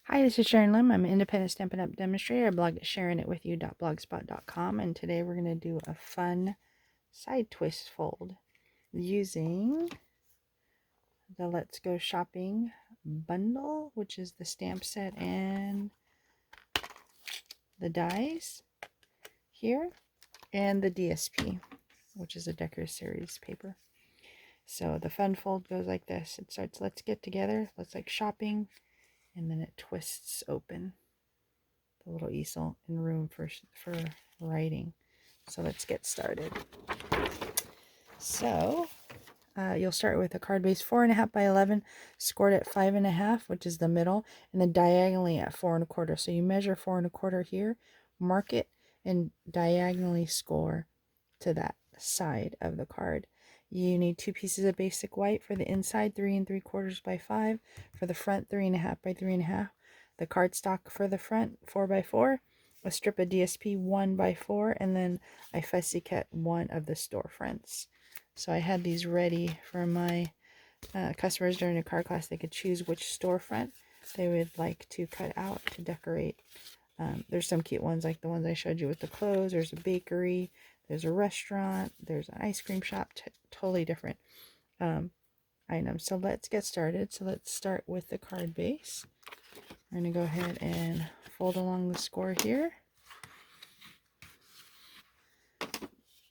Hi, this is Sharon Lim. I'm an independent Stampin' Up! Demonstrator. I blog at sharonitwithyou.blogspot.com, and today we're going to do a fun side twist fold using the Let's Go Shopping bundle, which is the stamp set and the dies here, and the DSP, which is a Decorative Series paper. So the fun fold goes like this. It starts, let's get together, let's like shopping, and then it twists open the little easel and room for writing. So let's get started. So you'll start with a card base 4.5 by 11, scored at 5.5, which is the middle, and then diagonally at 4.25. So you measure 4.25 here, mark it, and diagonally score to that side of the card. You need 2 pieces of basic white for the inside, 3 3/4 by 5, for the front 3.5 by 3.5. The cardstock for the front 4 by 4, a strip of DSP 1 by 4, and then I fussy cut one of the storefronts. So I had these ready for my customers during a card class. They could choose which storefront they would like to cut out to decorate. There's some cute ones like the ones I showed you with the clothes. There's a bakery, there's a restaurant, there's an ice cream shop, totally different items. So let's get started. So let's start with the card base. We're going to go ahead and fold along the score here.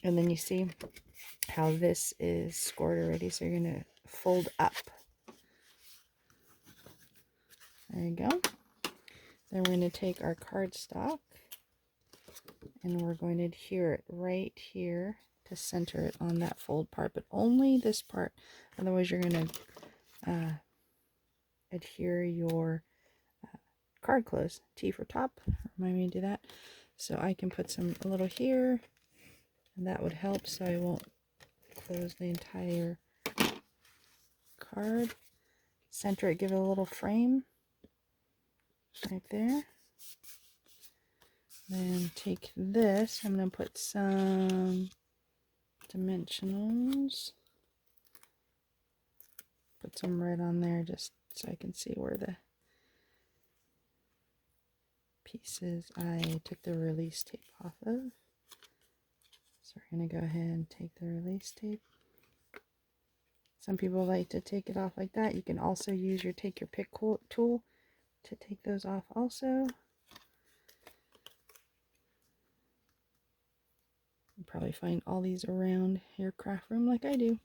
And then you see how this is scored already. So you're going to fold up. There you go. Then we're going to take our cardstock and we're going to adhere it right here to center it on that fold part, but only this part. Otherwise you're going to adhere your card close. T for top, remind me to do that. So I can put a little here, and that would help so I won't close the entire card. Center it, give it a little frame right there. Then take this, I'm going to put some dimensionals. Put some red on there just so I can see where the pieces I took the release tape off of. So we're going to go ahead and take the release tape. Some people like to take it off like that. You can also use your pick tool to take those off also. You'll probably find all these around your craft room like I do.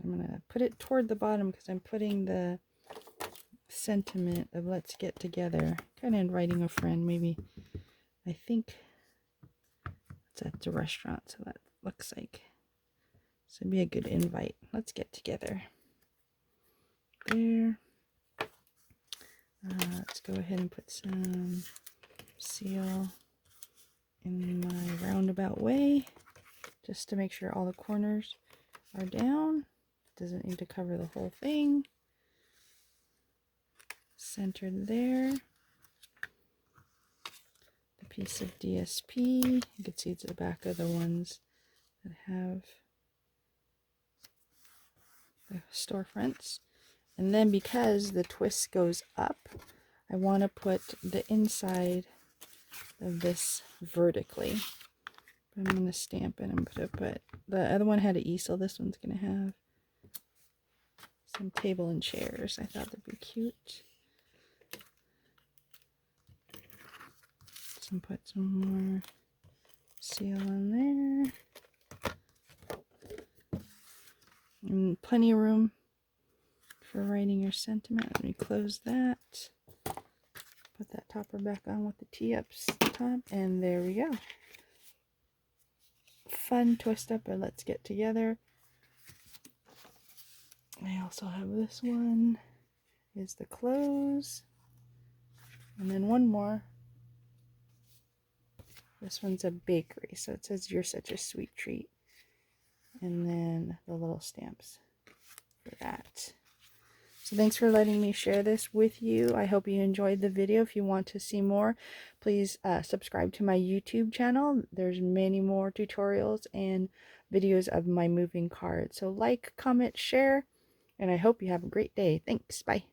I'm going to put it toward the bottom because I'm putting the sentiment of let's get together, kind of inviting a friend. Maybe I think it's at the restaurant, so that looks like, so it'd be a good invite. Let's get together there. Let's go ahead and put some seal in my roundabout way just to make sure all the corners are down. It doesn't need to cover the whole thing. Centered there. The piece of DSP, you can see it's the back of the ones that have the storefronts. And then because the twist goes up, I want to put the inside of this vertically. I'm going to stamp it and put it, but the other one had an easel. This one's going to have some table and chairs. I thought that'd be cute. Put some more seal on there. And plenty of room for writing your sentiment. Let me close that. Put that topper back on with the T-ups top, and there we go. Fun twist up, or let's get together. I also have this one is the close, and then one more. This one's a bakery, so it says you're such a sweet treat, and then the little stamps for that. So thanks for letting me share this with you. I hope you enjoyed the video. If you want to see more, please subscribe to my YouTube channel. There's many more tutorials and videos of my moving cards. So like, comment, share, and I hope you have a great day. Thanks. Bye.